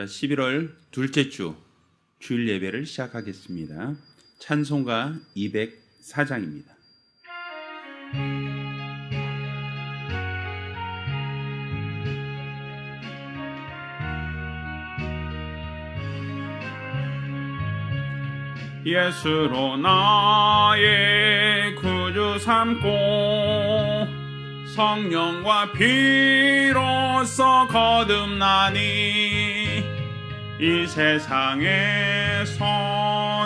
자, 11월 둘째 주 주일 예배를 시작하겠습니다. 찬송가 204장입니다. 예수로 나의 구주 삼고 성령과 피로써 거듭나니 이 세상에서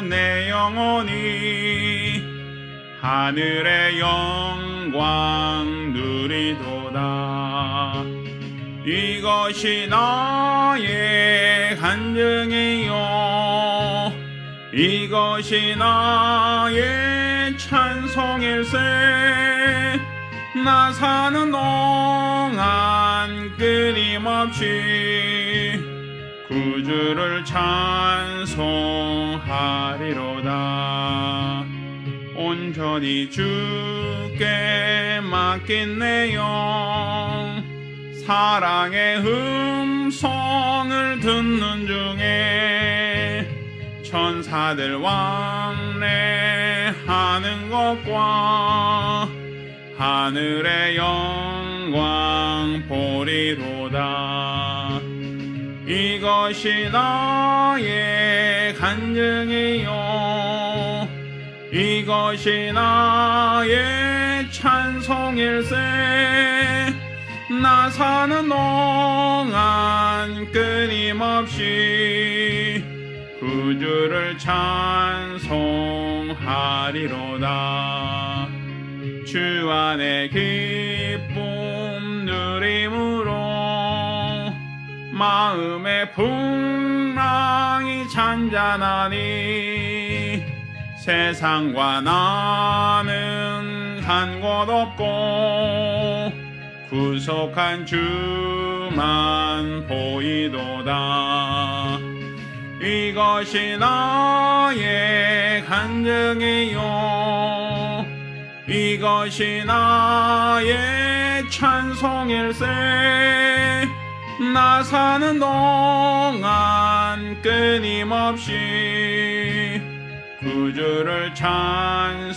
내 영혼이 하늘의 영광 누리도다. 이것이 나의 간증이요 이것이 나의 찬송일세. 나 사는 동안 끊임없이 구주를 찬송하리로다. 온전히 주께 맡긴 내 영 사랑의 음성을 듣는 중에 천사들 왕래하는 것과 하늘의 영광 보리로다. 이것이 나의 간증이요 이것이 나의 찬송일세. 나 사는 동안 끊임없이 구주를 찬송하리로다. 주 안에 기쁨 누림으로 마음의 풍랑이 잔잔하니 세상과 나는 간 곳 없고 구속한 주만 보이도다. 이것이 나의 간증이요 이것이 나의 찬송일세. 나 사는 동안 끊임없이 구주를 찬송하리로다.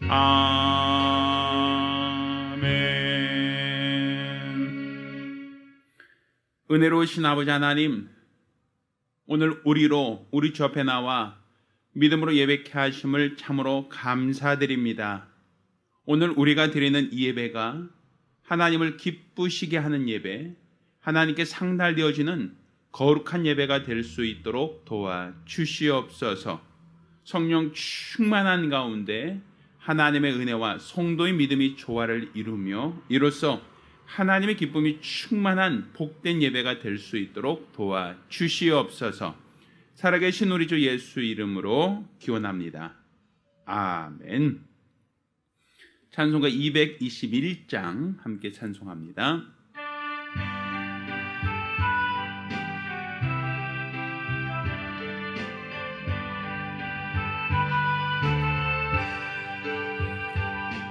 아멘. 은혜로우신 아버지 하나님, 오늘 우리 주 앞에 나와 믿음으로 예배케 하심을 참으로 감사드립니다. 오늘 우리가 드리는 이 예배가 하나님을 기쁘시게 하는 예배, 하나님께 상달되어지는 거룩한 예배가 될 수 있도록 도와주시옵소서. 성령 충만한 가운데 하나님의 은혜와 성도의 믿음이 조화를 이루며 이로써 하나님의 기쁨이 충만한 복된 예배가 될 수 있도록 도와주시옵소서. 살아계신 우리 주 예수 이름으로 기원합니다. 아멘. 찬송가 221장 함께 찬송합니다.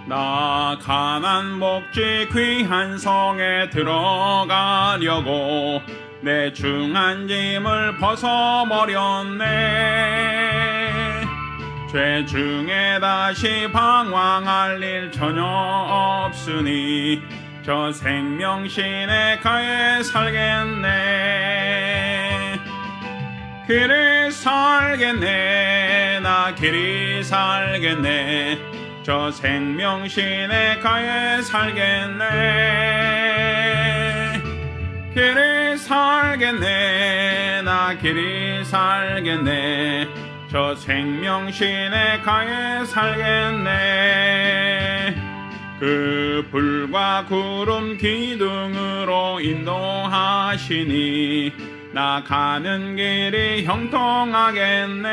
나 가난 복지 귀한 성에 들어가려고 내 중한 짐을 벗어버렸네. 죄 중에 다시 방황할 일 전혀 없으니 저 생명신에 가에 살겠네. 길이 살겠네. 나 길이 살겠네. 저 생명신에 가에 살겠네. 길이 살겠네. 나 길이 살겠네. 저 생명신에 가에 살겠네. 그 불과 구름 기둥으로 인도하시니 나 가는 길이 형통하겠네.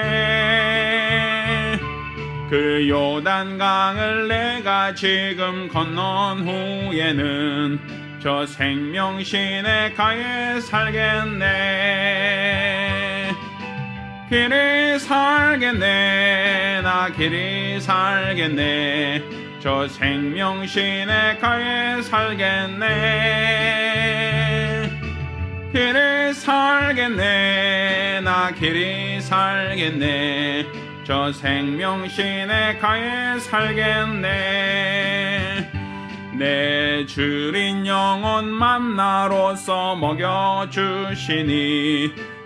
그 요단강을 내가 지금 건넌 후에는 저 생명신에 가에 살겠네. 길이 살겠네. 나 길이 살겠네. 저 생명 시내가에 살겠네. 길이 살겠네. 나 길이 살겠네. 저 생명 시내가에 살겠네. 내 주린 영혼 만나로서 먹여주시니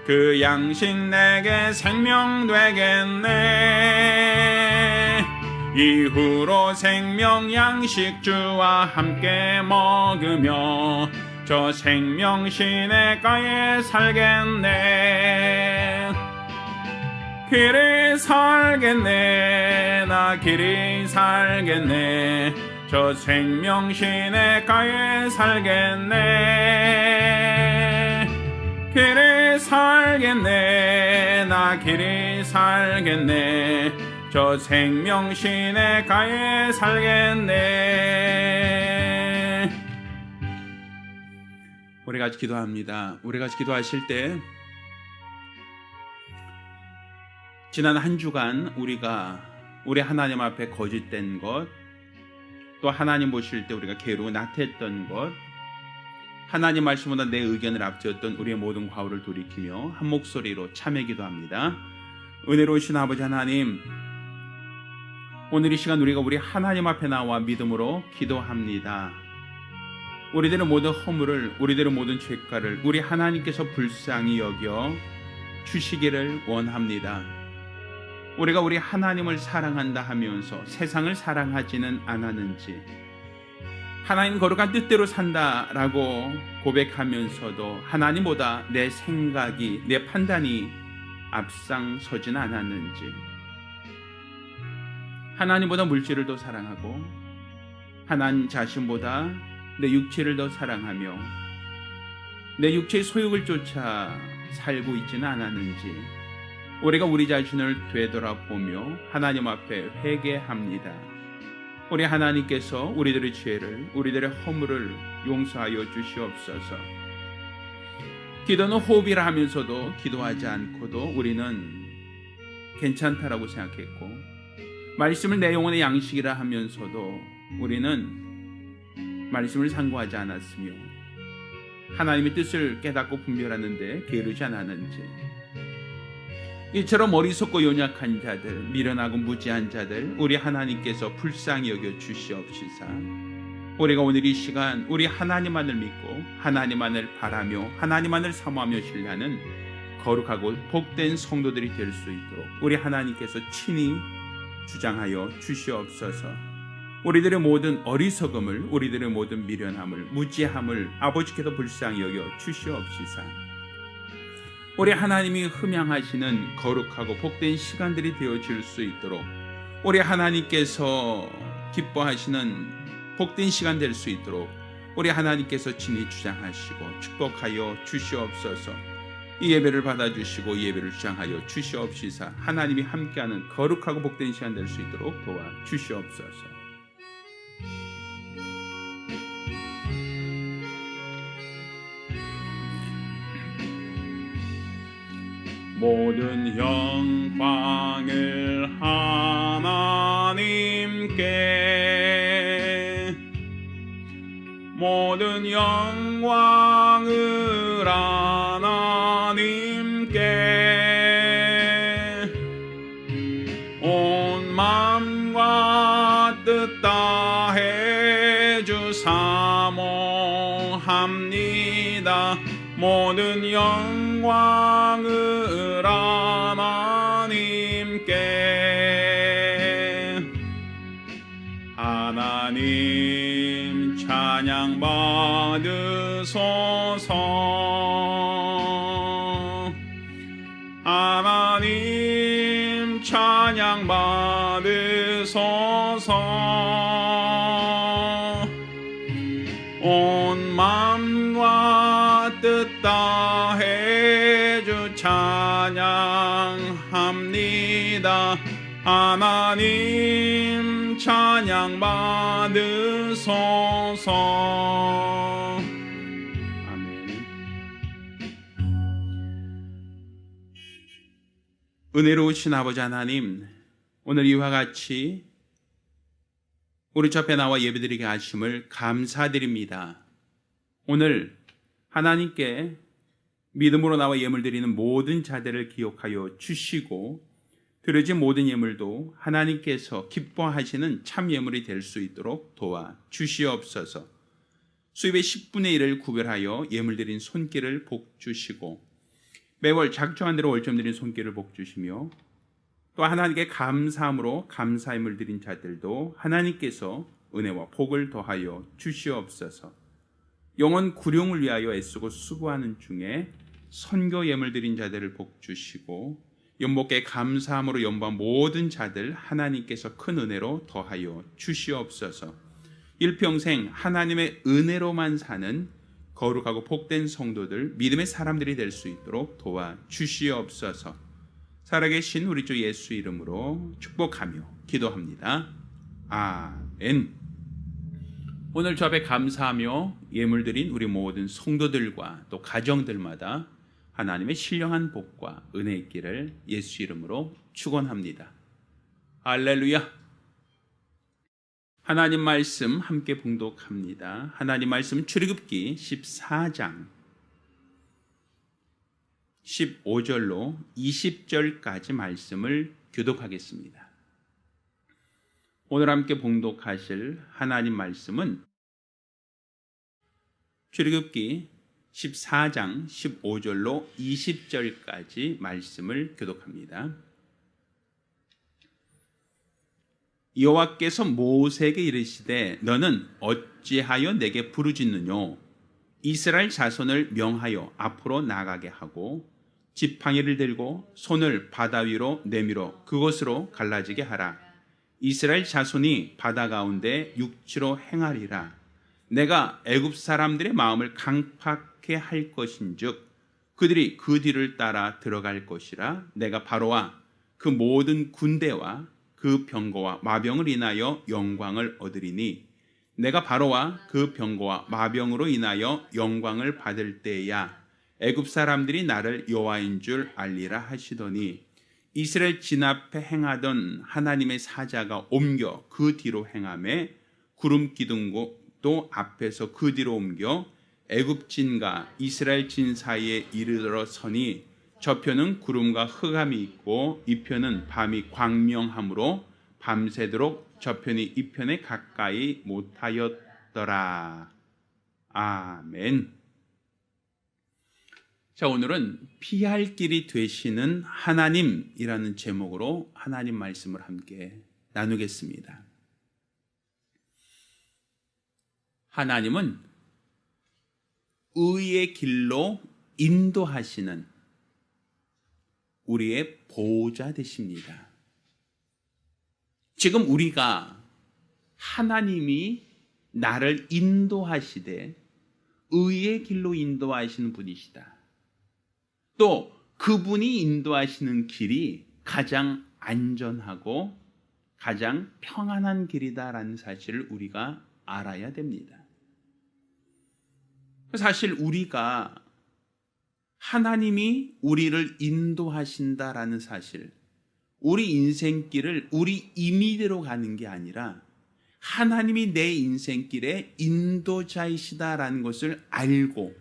그 양식 내게 생명 되겠네. 이후로 생명 양식 주와 함께 먹으며 저 생명 시내가에 살겠네. 길이 살겠네. 나 길이 살겠네. 저 생명 시내가에 살겠네. 길이 살겠네. 나 길이 살겠네. 저 생명 시내가에 살겠네. 우리 같이 기도합니다. 우리 같이 기도하실 때 지난 한 주간 우리가 우리 하나님 앞에 거짓된 것, 또 하나님 보실 때 우리가 게으르고 나태했던 것, 하나님 말씀보다 내 의견을 앞세웠던 우리의 모든 과오를 돌이키며 한 목소리로 참회 기도합니다. 은혜로우신 아버지 하나님, 오늘 이 시간 우리가 우리 하나님 앞에 나와 믿음으로 기도합니다. 우리들의 모든 허물을, 우리들의 모든 죄가를 우리 하나님께서 불쌍히 여겨 주시기를 원합니다. 우리가 우리 하나님을 사랑한다 하면서 세상을 사랑하지는 않았는지, 하나님 거룩한 뜻대로 산다라고 고백하면서도 하나님보다 내 생각이, 내 판단이 앞장서지는 않았는지, 하나님보다 물질을 더 사랑하고 하나님 자신보다 내 육체를 더 사랑하며 내 육체의 소욕을 쫓아 살고 있지는 않았는지 우리가 우리 자신을 되돌아보며 하나님 앞에 회개합니다. 우리 하나님께서 우리들의 죄를, 우리들의 허물을 용서하여 주시옵소서. 기도는 호흡이라 하면서도 기도하지 않고도 우리는 괜찮다라고 생각했고, 말씀을 내 영혼의 양식이라 하면서도 우리는 말씀을 상고하지 않았으며 하나님의 뜻을 깨닫고 분별하는데 게으르지 않았는지, 이처럼 어리석고 연약한 자들, 미련하고 무지한 자들 우리 하나님께서 불쌍히 여겨 주시옵시사 우리가 오늘 이 시간 우리 하나님만을 믿고 하나님만을 바라며 하나님만을 사모하며 신뢰하는 거룩하고 복된 성도들이 될 수 있도록 우리 하나님께서 친히 주장하여 주시옵소서. 우리들의 모든 어리석음을, 우리들의 모든 미련함을, 무지함을 아버지께서 불쌍히 여겨 주시옵시사 우리 하나님이 흠양하시는 거룩하고 복된 시간들이 되어질 수 있도록 우리 하나님께서 기뻐하시는 복된 시간 될 수 있도록 우리 하나님께서 친히 주장하시고 축복하여 주시옵소서. 이 예배를 받아주시고 이 예배를 주장하여 주시옵시사 하나님이 함께하는 거룩하고 복된 시간 될 수 있도록 도와 주시옵소서. 모든 영광을 하나님께, 모든 영광을 하나님께, 온 마음과 뜻 다해 주 사모합니다. 모든 영광을 하나님께, 하나님 찬양 받으소서. 하나님 찬양 받으소서. 온 마음과 뜻 다해 주 찬양합니다. 하나님 찬양 받으소서. 아멘. 은혜로우신 아버지 하나님, 오늘 이와 같이 우리 주 앞에 나와 예배드리게 하심을 감사드립니다. 오늘 하나님께 믿음으로 나와 예물 드리는 모든 자들을 기억하여 주시고 드려진 모든 예물도 하나님께서 기뻐하시는 참 예물이 될 수 있도록 도와 주시옵소서. 수입의 10분의 1을 구별하여 예물 드린 손길을 복 주시고 매월 작정한 대로 월점 드린 손길을 복 주시며 또 하나님께 감사함으로 감사임을 드린 자들도 하나님께서 은혜와 복을 더하여 주시옵소서. 영혼 구룡을 위하여 애쓰고 수고하는 중에 선교 예물 드린 자들을 복 주시고 연복께 감사함으로 연보한 모든 자들 하나님께서 큰 은혜로 더하여 주시옵소서. 일평생 하나님의 은혜로만 사는 거룩하고 복된 성도들, 믿음의 사람들이 될 수 있도록 도와 주시옵소서. 살아계신 우리 주 예수 이름으로 축복하며 기도합니다. 아멘. 오늘 주 앞에 감사하며 예물 드린 우리 모든 성도들과 또 가정들마다 하나님의 신령한 복과 은혜 있기를 예수 이름으로 축원합니다. 할렐루야. 하나님 말씀 함께 봉독합니다. 하나님 말씀 출애굽기 14장 15절로 20절까지 말씀을 교독하겠습니다. 오늘 함께 봉독하실 하나님 말씀은 출애굽기 14장 15절로 20절까지 말씀을 교독합니다. 여호와께서 모세에게 이르시되 너는 어찌하여 내게 부르짖느뇨? 이스라엘 자손을 명하여 앞으로 나가게 하고 지팡이를 들고 손을 바다 위로 내밀어 그곳으로 갈라지게 하라. 이스라엘 자손이 바다 가운데 육지로 행하리라. 내가 애굽 사람들의 마음을 강팍해 할 것인즉 그들이 그 뒤를 따라 들어갈 것이라. 내가 바로와 그 모든 군대와 그 병거와 마병을 인하여 영광을 얻으리니 내가 바로와 그 병거와 마병으로 인하여 영광을 받을 때야 애굽 사람들이 나를 여호와인 줄 알리라 하시더니 이스라엘 진 앞에 행하던 하나님의 사자가 옮겨 그 뒤로 행하매 구름 기둥도 앞에서 그 뒤로 옮겨 애굽 진과 이스라엘 진 사이에 이르러 서니 저편은 구름과 흑암이 있고 이편은 밤이 광명함으로 밤새도록 저편이 이편에 가까이 못하였더라. 아멘. 자, 오늘은 피할 길이 되시는 하나님이라는 제목으로 하나님 말씀을 함께 나누겠습니다. 하나님은 의의 길로 인도하시는 우리의 보호자 되십니다. 지금 우리가 하나님이 나를 인도하시되 의의 길로 인도하시는 분이시다. 또 그분이 인도하시는 길이 가장 안전하고 가장 평안한 길이다라는 사실을 우리가 알아야 됩니다. 사실 우리가 하나님이 우리를 인도하신다라는 사실, 우리 인생길을 우리 임의대로 가는 게 아니라 하나님이 내 인생길의 인도자이시다라는 것을 알고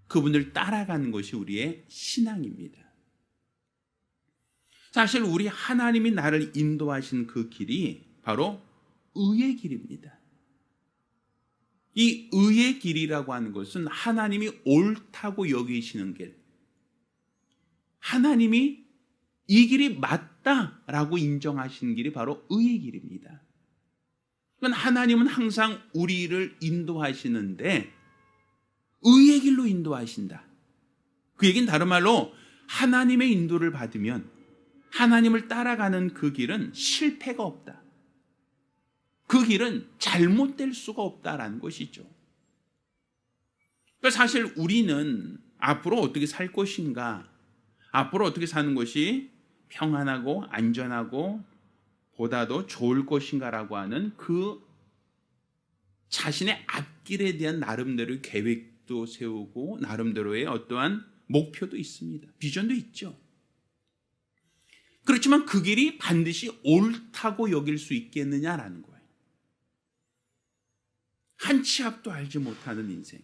그분을 따라가는 것이 우리의 신앙입니다. 사실 우리 하나님이 나를 인도하신 그 길이 바로 의의 길입니다. 이 의의 길이라고 하는 것은 하나님이 옳다고 여기시는 길, 하나님이 이 길이 맞다라고 인정하시는 길이 바로 의의 길입니다. 그러니까 하나님은 항상 우리를 인도하시는데 의의 길로 인도하신다. 그 얘기는 다른 말로 하나님의 인도를 받으면 하나님을 따라가는 그 길은 실패가 없다. 그 길은 잘못될 수가 없다라는 것이죠. 그러니까 사실 우리는 앞으로 어떻게 살 것인가, 앞으로 어떻게 사는 것이 평안하고 안전하고 보다도 좋을 것인가라고 하는 그 자신의 앞길에 대한 나름대로의 계획도 세우고 나름대로의 어떠한 목표도 있습니다. 비전도 있죠. 그렇지만 그 길이 반드시 옳다고 여길 수 있겠느냐라는 거예요. 한 치 앞도 알지 못하는 인생.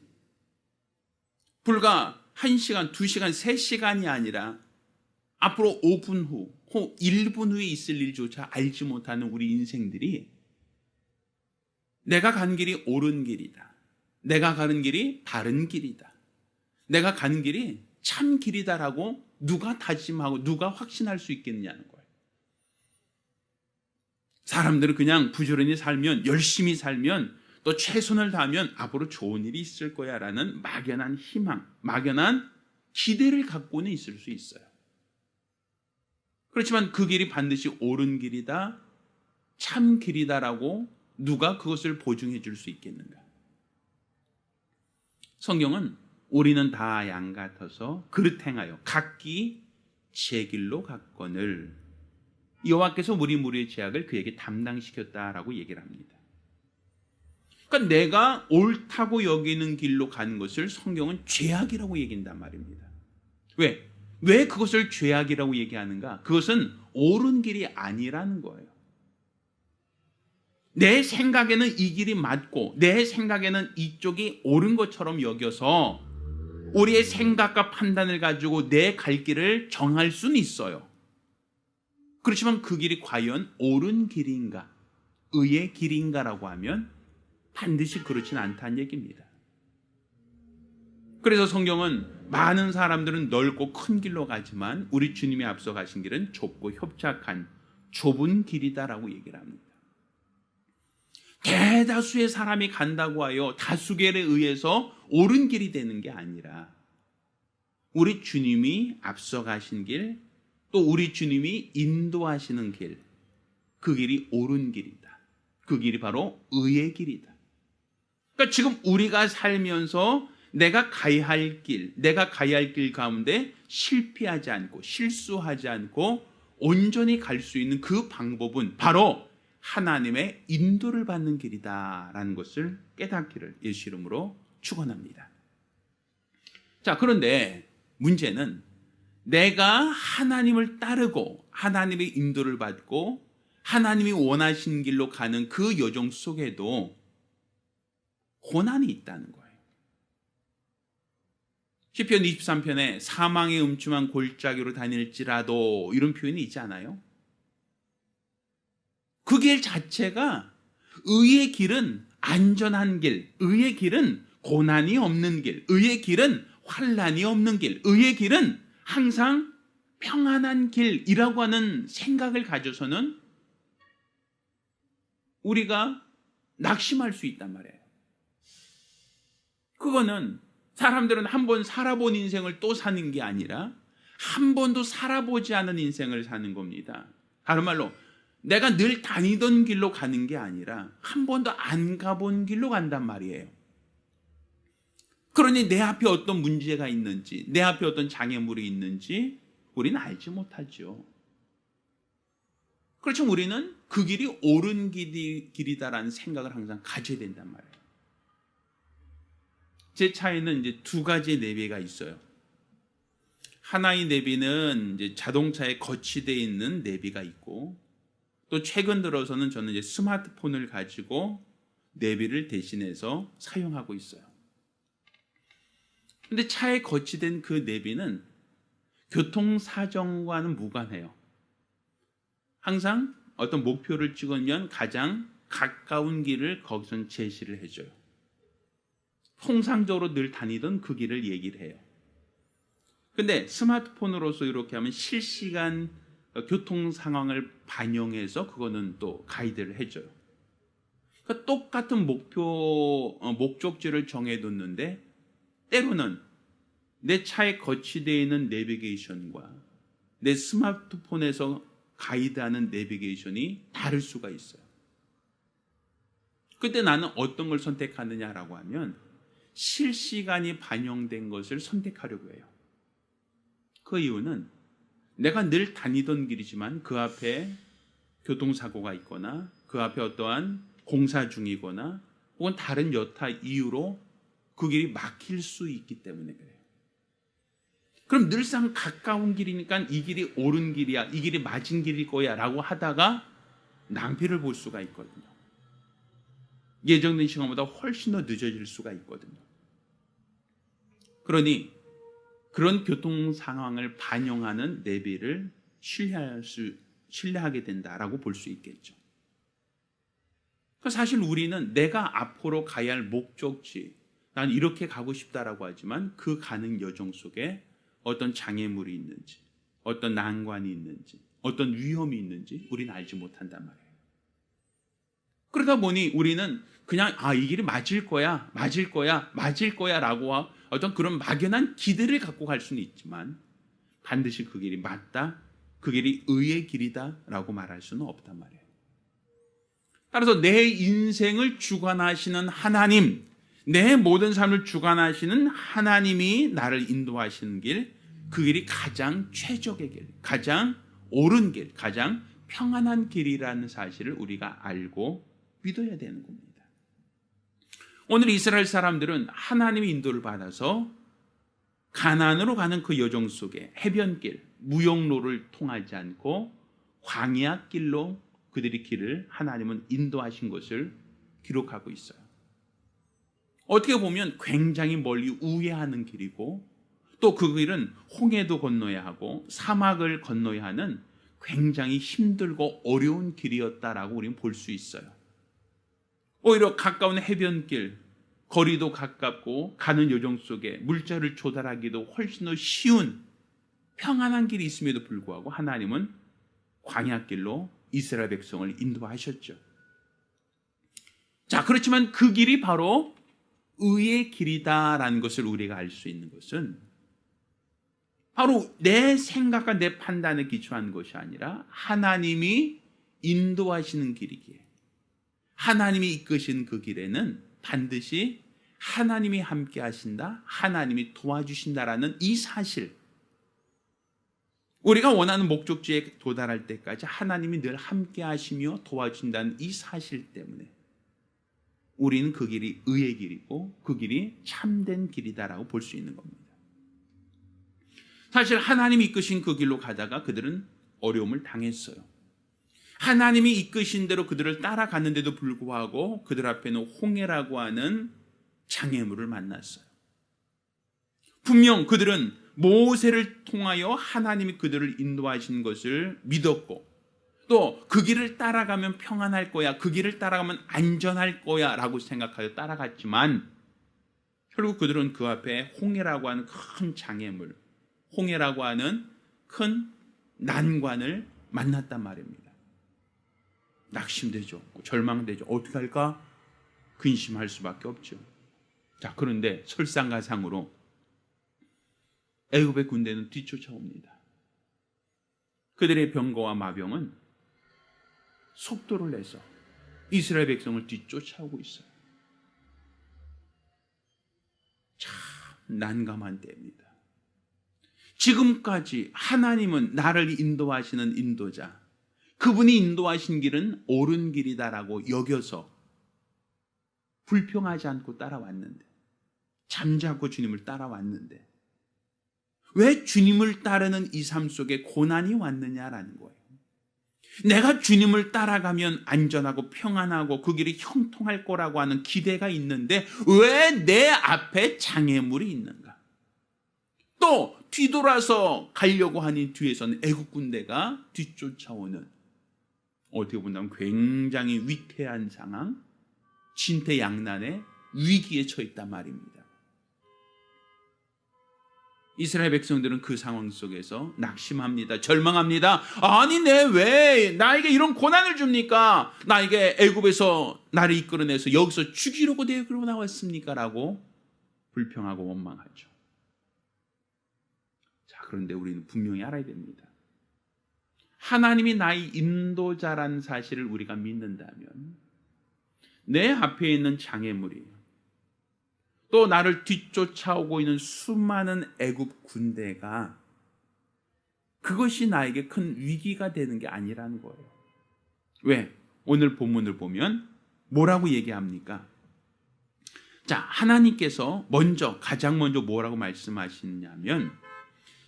불과 1시간, 2시간, 3시간이 아니라 앞으로 5분 후, 1분 후에 있을 일조차 알지 못하는 우리 인생들이 내가 가는 길이 옳은 길이다. 내가 가는 길이 바른 길이다. 내가 가는 길이 참 길이다라고 누가 다짐하고 누가 확신할 수 있겠느냐는 거예요. 사람들은 그냥 부지런히 살면, 열심히 살면, 또 최선을 다하면 앞으로 좋은 일이 있을 거야 라는 막연한 희망, 막연한 기대를 갖고는 있을 수 있어요. 그렇지만 그 길이 반드시 옳은 길이다, 참 길이다라고 누가 그것을 보증해 줄 수 있겠는가? 성경은 우리는 다 양 같아서 그릇 행하여 각기 제 길로 갔거늘 여호와께서 우리 무리의 죄악을 그에게 담당시켰다라고 얘기를 합니다. 그러니까 내가 옳다고 여기는 길로 가는 것을 성경은 죄악이라고 얘기한단 말입니다. 왜 그것을 죄악이라고 얘기하는가? 그것은 옳은 길이 아니라는 거예요. 내 생각에는 이 길이 맞고 내 생각에는 이쪽이 옳은 것처럼 여겨서 우리의 생각과 판단을 가지고 내 갈 길을 정할 수는 있어요. 그렇지만 그 길이 과연 옳은 길인가? 의의 길인가라고 하면 반드시 그렇진 않다는 얘기입니다. 그래서 성경은 많은 사람들은 넓고 큰 길로 가지만 우리 주님이 앞서 가신 길은 좁고 협착한 좁은 길이다라고 얘기를 합니다. 대다수의 사람이 간다고 하여 다수결에 의해서 옳은 길이 되는 게 아니라 우리 주님이 앞서 가신 길, 또 우리 주님이 인도하시는 길, 그 길이 옳은 길이다. 그 길이 바로 의의 길이다. 그러니까 지금 우리가 살면서 내가 가야 할 길 가운데 실패하지 않고 실수하지 않고 온전히 갈 수 있는 그 방법은 바로 하나님의 인도를 받는 길이다라는 것을 깨닫기를 예수 이름으로 축원합니다. 자, 그런데 문제는 내가 하나님을 따르고 하나님의 인도를 받고 하나님이 원하시는 길로 가는 그 여정 속에도 고난이 있다는 거예요. 시편 23편에 사망의 음침한 골짜기로 다닐지라도 이런 표현이 있지 않아요? 그 길 자체가 의의 길은 안전한 길, 의의 길은 고난이 없는 길, 의의 길은 환난이 없는 길, 의의 길은 항상 평안한 길이라고 하는 생각을 가져서는 우리가 낙심할 수 있단 말이에요. 그거는 사람들은 한 번 살아본 인생을 또 사는 게 아니라 한 번도 살아보지 않은 인생을 사는 겁니다. 다른 말로 내가 늘 다니던 길로 가는 게 아니라 한 번도 안 가본 길로 간단 말이에요. 그러니 내 앞에 어떤 문제가 있는지, 내 앞에 어떤 장애물이 있는지 우리는 알지 못하죠. 그렇지만 우리는 그 길이 옳은 길이다라는 생각을 항상 가져야 된단 말이에요. 제 차에는 이제 두 가지의 내비가 있어요. 하나의 내비는 이제 자동차에 거치되어 있는 내비가 있고, 또 최근 들어서는 저는 이제 스마트폰을 가지고 내비를 대신해서 사용하고 있어요. 근데 차에 거치된 그 내비는 교통 사정과는 무관해요. 항상 어떤 목표를 찍으면 가장 가까운 길을 거기서 제시를 해줘요. 통상적으로 늘 다니던 그 길을 얘기를 해요. 근데 스마트폰으로서 이렇게 하면 실시간 교통 상황을 반영해서 그거는 또 가이드를 해줘요. 그러니까 똑같은 목적지를 정해뒀는데 때로는 내 차에 거치되어 있는 내비게이션과 내 스마트폰에서 가이드하는 내비게이션이 다를 수가 있어요. 그때 나는 어떤 걸 선택하느냐라고 하면 실시간이 반영된 것을 선택하려고 해요. 그 이유는 내가 늘 다니던 길이지만 그 앞에 교통사고가 있거나 그 앞에 어떠한 공사 중이거나 혹은 다른 여타 이유로 그 길이 막힐 수 있기 때문에 그래요. 그럼 늘상 가까운 길이니까 이 길이 옳은 길이야, 이 길이 맞은 길일 거야 라고 하다가 낭비를 볼 수가 있거든요. 예정된 시간보다 훨씬 더 늦어질 수가 있거든요. 그러니 그런 교통 상황을 반영하는 내비를 신뢰하게 된다라고 볼 수 있겠죠. 사실 우리는 내가 앞으로 가야 할 목적지, 난 이렇게 가고 싶다라고 하지만 그 가는 여정 속에 어떤 장애물이 있는지, 어떤 난관이 있는지, 어떤 위험이 있는지 우리는 알지 못한단 말이에요. 그러다 보니 우리는 그냥 이 길이 맞을 거야 라고 어떤 그런 막연한 기대를 갖고 갈 수는 있지만 반드시 그 길이 맞다, 그 길이 의의 길이다 라고 말할 수는 없단 말이에요. 따라서 내 인생을 주관하시는 하나님, 내 모든 삶을 주관하시는 하나님이 나를 인도하시는 길, 그 길이 가장 최적의 길, 가장 옳은 길, 가장 평안한 길이라는 사실을 우리가 알고 믿어야 되는 겁니다. 오늘 이스라엘 사람들은 하나님의 인도를 받아서 가나안으로 가는 그 여정 속에 해변길, 무역로를 통하지 않고 광야 길로 그들의 길을 하나님은 인도하신 것을 기록하고 있어요. 어떻게 보면 굉장히 멀리 우회하는 길이고 또 그 길은 홍해도 건너야 하고 사막을 건너야 하는 굉장히 힘들고 어려운 길이었다라고 우리는 볼 수 있어요. 오히려 가까운 해변길, 거리도 가깝고 가는 여정 속에 물자를 조달하기도 훨씬 더 쉬운 평안한 길이 있음에도 불구하고 하나님은 광야길로 이스라엘 백성을 인도하셨죠. 자, 그렇지만 그 길이 바로 의의 길이다라는 것을 우리가 알 수 있는 것은 바로 내 생각과 내 판단에 기초한 것이 아니라 하나님이 인도하시는 길이기에, 하나님이 이끄신 그 길에는 반드시 하나님이 함께 하신다, 하나님이 도와주신다라는 이 사실, 우리가 원하는 목적지에 도달할 때까지 하나님이 늘 함께 하시며 도와준다는 이 사실 때문에 우리는 그 길이 의의 길이고 그 길이 참된 길이다라고 볼 수 있는 겁니다. 사실 하나님이 이끄신 그 길로 가다가 그들은 어려움을 당했어요. 하나님이 이끄신 대로 그들을 따라갔는데도 불구하고 그들 앞에는 홍해라고 하는 장애물을 만났어요. 분명 그들은 모세를 통하여 하나님이 그들을 인도하신 것을 믿었고 또 그 길을 따라가면 평안할 거야, 그 길을 따라가면 안전할 거야 라고 생각하여 따라갔지만 결국 그들은 그 앞에 홍해라고 하는 큰 장애물, 홍해라고 하는 큰 난관을 만났단 말입니다. 낙심되죠, 절망되죠. 어떻게 할까? 근심할 수밖에 없죠. 자, 그런데 설상가상으로 애굽의 군대는 뒤쫓아옵니다. 그들의 병거와 마병은 속도를 내서 이스라엘 백성을 뒤쫓아오고 있어요. 참 난감한 때입니다. 지금까지 하나님은 나를 인도하시는 인도자, 그분이 인도하신 길은 옳은 길이다라고 여겨서 불평하지 않고 따라왔는데, 잠자코 주님을 따라왔는데 왜 주님을 따르는 이 삶 속에 고난이 왔느냐라는 거예요. 내가 주님을 따라가면 안전하고 평안하고 그 길이 형통할 거라고 하는 기대가 있는데 왜 내 앞에 장애물이 있는가? 또 뒤돌아서 가려고 하니 뒤에서는 애국 군대가 뒤쫓아오는, 어떻게 본다면 굉장히 위태한 상황, 진퇴양난의 위기에 처해 있단 말입니다. 이스라엘 백성들은 그 상황 속에서 낙심합니다. 절망합니다. 아니, 왜 나에게 이런 고난을 줍니까? 나에게 애굽에서 나를 이끌어내서 여기서 죽이려고 데리고 나왔습니까? 라고 불평하고 원망하죠. 자, 그런데 우리는 분명히 알아야 됩니다. 하나님이 나의 인도자라는 사실을 우리가 믿는다면 내 앞에 있는 장애물이, 또 나를 뒤쫓아오고 있는 수많은 애굽 군대가 그것이 나에게 큰 위기가 되는 게 아니라는 거예요. 왜? 오늘 본문을 보면 뭐라고 얘기합니까? 자, 하나님께서 가장 먼저 뭐라고 말씀하시냐면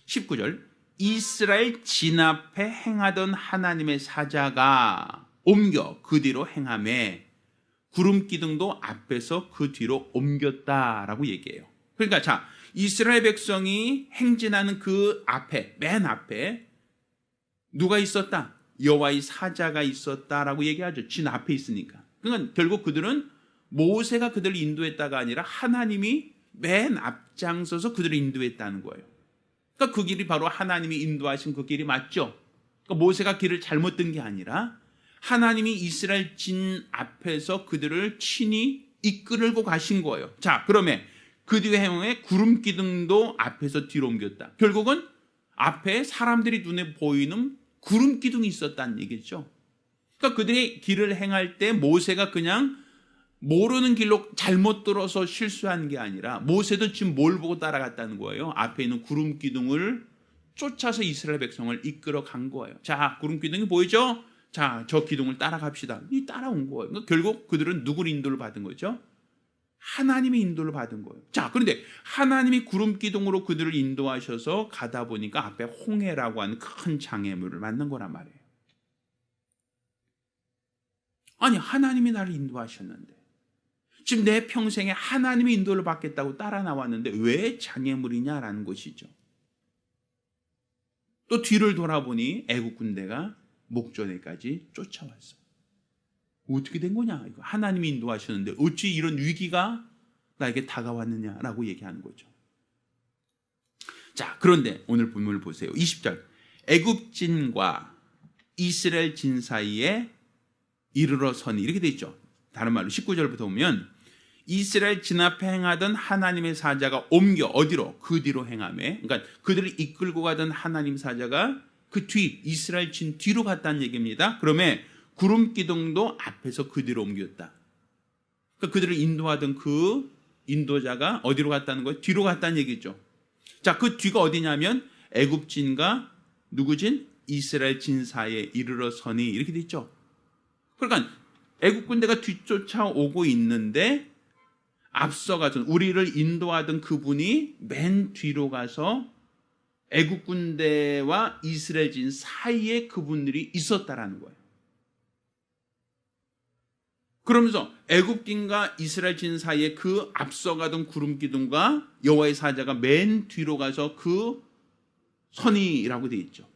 19절, 이스라엘 진 앞에 행하던 하나님의 사자가 옮겨 그 뒤로 행하매 구름 기둥도 앞에서 그 뒤로 옮겼다라고 얘기해요. 그러니까 자, 이스라엘 백성이 행진하는 그 앞에, 맨 앞에 누가 있었다? 여호와의 사자가 있었다라고 얘기하죠. 진 앞에 있으니까. 그러니까 결국 그들은 모세가 그들을 인도했다가 아니라 하나님이 맨 앞장서서 그들을 인도했다는 거예요. 그러니까 그 길이 바로 하나님이 인도하신 그 길이 맞죠. 그러니까 모세가 길을 잘못 든 게 아니라 하나님이 이스라엘 진 앞에서 그들을 친히 이끌고 가신 거예요. 자, 그러면 그 뒤에 행함에 구름 기둥도 앞에서 뒤로 옮겼다. 결국은 앞에 사람들이 눈에 보이는 구름 기둥이 있었다는 얘기죠. 그러니까 그들이 길을 행할 때 모세가 그냥 모르는 길로 잘못 들어서 실수한 게 아니라 모세도 지금 뭘 보고 따라갔다는 거예요. 앞에 있는 구름 기둥을 쫓아서 이스라엘 백성을 이끌어 간 거예요. 자, 구름 기둥이 보이죠? 자, 저 기둥을 따라갑시다. 이 따라온 거예요. 그러니까 결국 그들은 누구를 인도를 받은 거죠? 하나님의 인도를 받은 거예요. 자, 그런데 하나님이 구름 기둥으로 그들을 인도하셔서 가다 보니까 앞에 홍해라고 하는 큰 장애물을 만난 거란 말이에요. 아니, 하나님이 나를 인도하셨는데 지금 내 평생에 하나님의 인도를 받겠다고 따라 나왔는데 왜 장애물이냐라는 것이죠. 또 뒤를 돌아보니 애국 군대가 목전에까지 쫓아왔어. 어떻게 된 거냐? 이거 하나님이 인도하셨는데 어찌 이런 위기가 나에게 다가왔느냐라고 얘기하는 거죠. 자, 그런데 오늘 본문을 보세요. 20절. 애굽진과 이스라엘 진 사이에 이르러 서니 이렇게 돼 있죠. 다른 말로 19절부터 보면 이스라엘 진 앞에 행하던 하나님의 사자가 옮겨 어디로? 그 뒤로 행하매. 그러니까 그들을 이끌고 가던 하나님 사자가 그 뒤 이스라엘 진 뒤로 갔다는 얘기입니다. 그러면 구름 기둥도 앞에서 그 뒤로 옮겼다. 그러니까 그들을 인도하던 그 인도자가 어디로 갔다는 거예요? 뒤로 갔다는 얘기죠. 자, 그 뒤가 어디냐면 애굽진과 누구진? 이스라엘 진 사이에 이르러 서니 이렇게 돼 있죠. 그러니까 애굽 군대가 뒤쫓아오고 있는데 앞서가서 우리를 인도하던 그분이 맨 뒤로 가서 애굽 군대와 이스라엘 진 사이에 그분들이 있었다라는 거예요. 그러면서 애굽진과 이스라엘 진 사이에 그 앞서가던 구름 기둥과 여호와의 사자가 맨 뒤로 가서 그 선이라고 되어 있죠.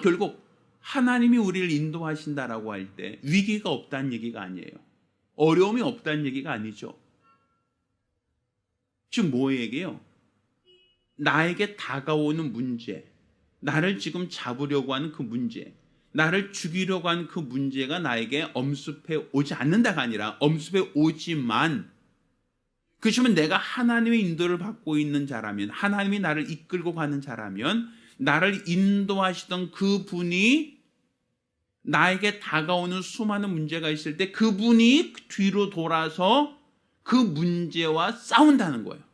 결국 하나님이 우리를 인도하신다라고 할 때 위기가 없다는 얘기가 아니에요. 어려움이 없다는 얘기가 아니죠. 지금 뭐 얘기해요? 나에게 다가오는 문제, 나를 지금 잡으려고 하는 그 문제, 나를 죽이려고 하는 그 문제가 나에게 엄습해 오지 않는다가 아니라 엄습해 오지만 그렇지만 내가 하나님의 인도를 받고 있는 자라면, 하나님이 나를 이끌고 가는 자라면 나를 인도하시던 그분이 나에게 다가오는 수많은 문제가 있을 때 그분이 뒤로 돌아서 그 문제와 싸운다는 거예요.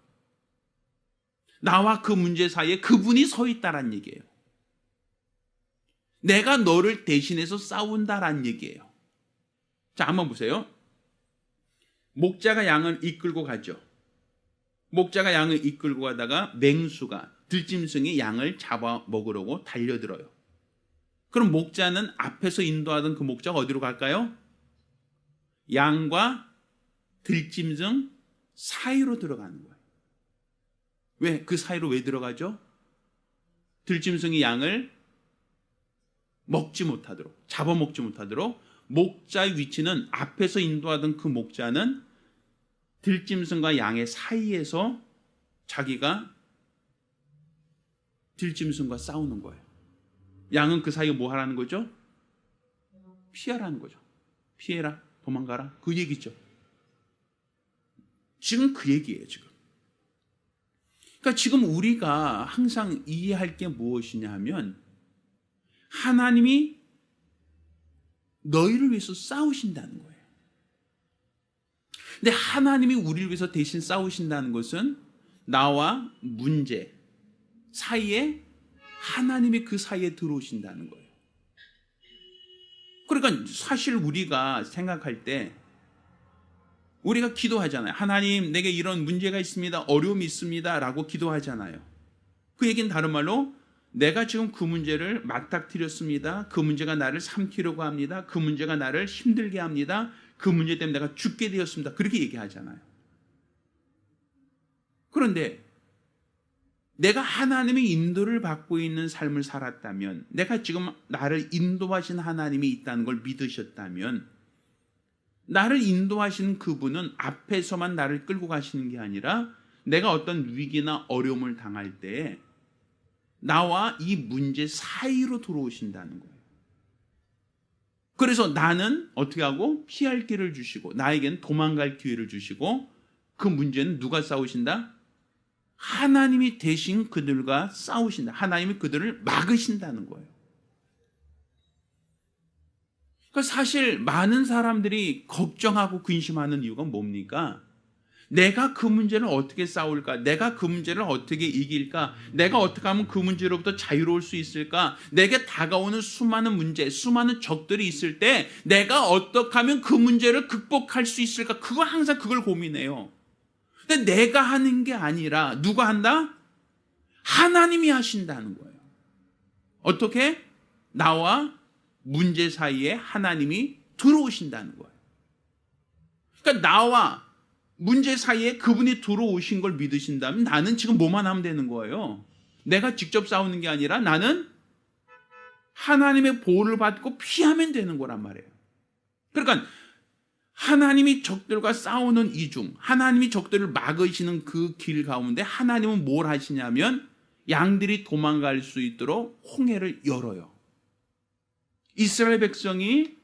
나와 그 문제 사이에 그분이 서 있다란 얘기예요. 내가 너를 대신해서 싸운다란 얘기예요. 자, 한번 보세요. 목자가 양을 이끌고 가죠. 목자가 양을 이끌고 가다가 맹수가 들짐승이 양을 잡아 먹으려고 달려들어요. 그럼 목자는 앞에서 인도하던 그 목자가 어디로 갈까요? 양과 들짐승 사이로 들어가는 거예요. 왜? 그 사이로 왜 들어가죠? 들짐승이 양을 먹지 못하도록, 잡아먹지 못하도록 목자의 위치는 앞에서 인도하던 그 목자는 들짐승과 양의 사이에서 자기가 들짐승과 싸우는 거예요. 양은 그 사이에 뭐 하라는 거죠? 피하라는 거죠. 피해라, 도망가라, 그 얘기죠. 지금 그 얘기예요, 지금. 그러니까 지금 우리가 항상 이해할 게 무엇이냐 하면 하나님이 너희를 위해서 싸우신다는 거예요. 근데 하나님이 우리를 위해서 대신 싸우신다는 것은 나와 문제 사이에 하나님이 그 사이에 들어오신다는 거예요. 그러니까 사실 우리가 생각할 때 우리가 기도하잖아요. 하나님, 내게 이런 문제가 있습니다. 어려움이 있습니다. 라고 기도하잖아요. 그 얘기는 다른 말로 내가 지금 그 문제를 맞닥뜨렸습니다. 그 문제가 나를 삼키려고 합니다. 그 문제가 나를 힘들게 합니다. 그 문제 때문에 내가 죽게 되었습니다. 그렇게 얘기하잖아요. 그런데 내가 하나님의 인도를 받고 있는 삶을 살았다면, 내가 지금 나를 인도하신 하나님이 있다는 걸 믿으셨다면, 나를 인도하신 그분은 앞에서만 나를 끌고 가시는 게 아니라 내가 어떤 위기나 어려움을 당할 때 나와 이 문제 사이로 들어오신다는 거예요. 그래서 나는 어떻게 하고 피할 길을 주시고 나에겐 도망갈 기회를 주시고, 그 문제는 누가 싸우신다? 하나님이 대신 그들과 싸우신다. 하나님이 그들을 막으신다는 거예요. 그러니까 사실 많은 사람들이 걱정하고 근심하는 이유가 뭡니까? 내가 그 문제를 어떻게 싸울까? 내가 그 문제를 어떻게 이길까? 내가 어떻게 하면 그 문제로부터 자유로울 수 있을까? 내게 다가오는 수많은 문제, 수많은 적들이 있을 때 내가 어떻게 하면 그 문제를 극복할 수 있을까? 항상 그걸 고민해요. 근데 내가 하는 게 아니라 누가 한다? 하나님이 하신다는 거예요. 어떻게? 나와 문제 사이에 하나님이 들어오신다는 거예요. 그러니까 나와 문제 사이에 그분이 들어오신 걸 믿으신다면 나는 지금 뭐만 하면 되는 거예요. 내가 직접 싸우는 게 아니라 나는 하나님의 보호를 받고 피하면 되는 거란 말이에요. 그러니까 하나님이 적들과 싸우는 이중, 하나님이 적들을 막으시는 그 길 가운데 하나님은 뭘 하시냐면 양들이 도망갈 수 있도록 홍해를 열어요. 이스라엘 백성이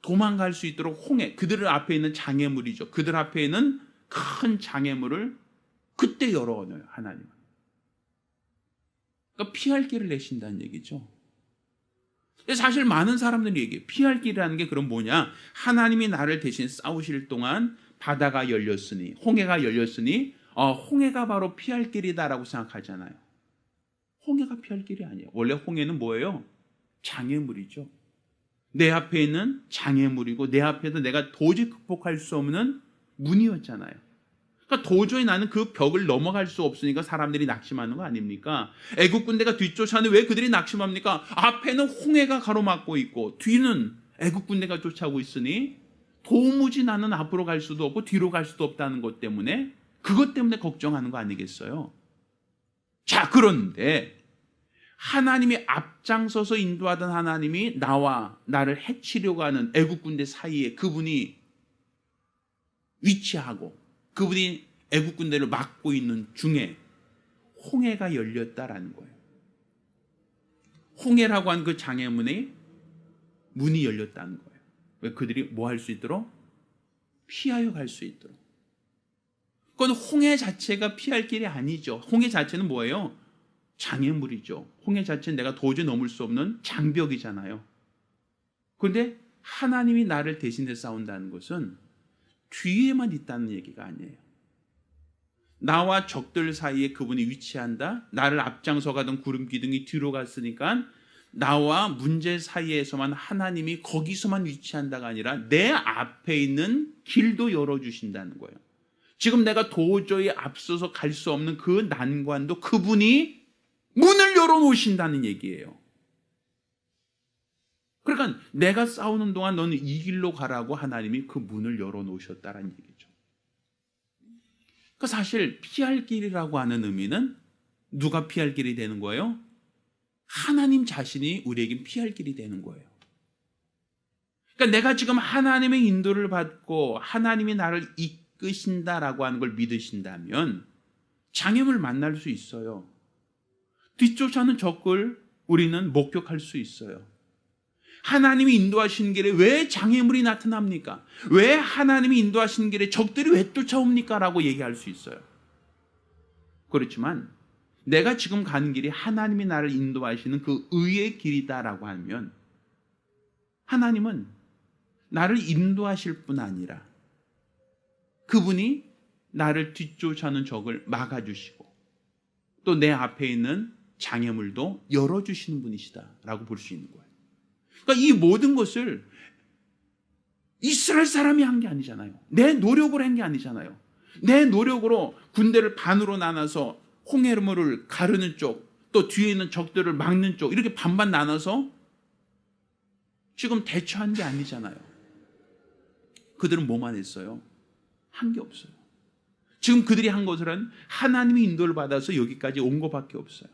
도망갈 수 있도록 홍해, 그들 앞에 있는 장애물이죠. 그들 앞에 있는 큰 장애물을 그때 열어놔요, 하나님은. 그러니까 피할 길을 내신다는 얘기죠. 사실 많은 사람들이 얘기해요. 피할 길이라는 게 그럼 뭐냐? 하나님이 나를 대신 싸우실 동안 바다가 열렸으니, 홍해가 열렸으니 홍해가 바로 피할 길이다라고 생각하잖아요. 홍해가 피할 길이 아니에요. 원래 홍해는 뭐예요? 장애물이죠. 내 앞에 있는 장애물이고 내 앞에도 내가 도저히 극복할 수 없는 문이었잖아요. 그러니까 도저히 나는 그 벽을 넘어갈 수 없으니까 사람들이 낙심하는 거 아닙니까? 애국 군대가 뒤쫓아오는데 왜 그들이 낙심합니까? 앞에는 홍해가 가로막고 있고 뒤는 애국 군대가 쫓아오고 있으니 도무지 나는 앞으로 갈 수도 없고 뒤로 갈 수도 없다는 것 때문에, 그것 때문에 걱정하는 거 아니겠어요? 자, 그런데 하나님이 앞장서서 인도하던 하나님이 나와 나를 해치려고 하는 애국 군대 사이에 그분이 위치하고 그분이 애국 군대를 막고 있는 중에 홍해가 열렸다라는 거예요. 홍해라고 하는 그 장애문에 문이 열렸다는 거예요. 왜? 그들이 뭐 할 수 있도록? 피하여 갈 수 있도록. 그건 홍해 자체가 피할 길이 아니죠. 홍해 자체는 뭐예요? 장애물이죠. 홍해 자체는 내가 도저히 넘을 수 없는 장벽이잖아요. 그런데 하나님이 나를 대신해 싸운다는 것은 뒤에만 있다는 얘기가 아니에요. 나와 적들 사이에 그분이 위치한다. 나를 앞장서 가던 구름 기둥이 뒤로 갔으니까 나와 문제 사이에서만 하나님이 거기서만 위치한다가 아니라 내 앞에 있는 길도 열어주신다는 거예요. 지금 내가 도저히 앞서서 갈 수 없는 그 난관도 그분이 문을 열어놓으신다는 얘기예요. 그러니까 내가 싸우는 동안 너는 이 길로 가라고 하나님이 그 문을 열어놓으셨다는 얘기죠. 그러니까 사실 피할 길이라고 하는 의미는 누가 피할 길이 되는 거예요? 하나님 자신이 우리에게 피할 길이 되는 거예요. 그러니까 내가 지금 하나님의 인도를 받고 하나님이 나를 이끄신다라고 하는 걸 믿으신다면 장애물 만날 수 있어요. 뒤쫓아오는 적을 우리는 목격할 수 있어요. 하나님이 인도하시는 길에 왜 장애물이 나타납니까? 왜 하나님이 인도하시는 길에 적들이 왜 쫓아옵니까? 라고 얘기할 수 있어요. 그렇지만 내가 지금 가는 길이 하나님이 나를 인도하시는 그 의의 길이다라고 하면 하나님은 나를 인도하실 뿐 아니라 그분이 나를 뒤쫓아오는 적을 막아주시고 또 내 앞에 있는 장애물도 열어주시는 분이시다라고 볼 수 있는 거예요. 그러니까 이 모든 것을 이스라엘 사람이 한 게 아니잖아요. 내 노력으로 한 게 아니잖아요. 내 노력으로 군대를 반으로 나눠서 홍해물을 가르는 쪽, 또 뒤에 있는 적들을 막는 쪽, 이렇게 반반 나눠서 지금 대처한 게 아니잖아요. 그들은 뭐만 했어요? 한 게 없어요. 지금 그들이 한 것은 하나님이 인도를 받아서 여기까지 온 것밖에 없어요.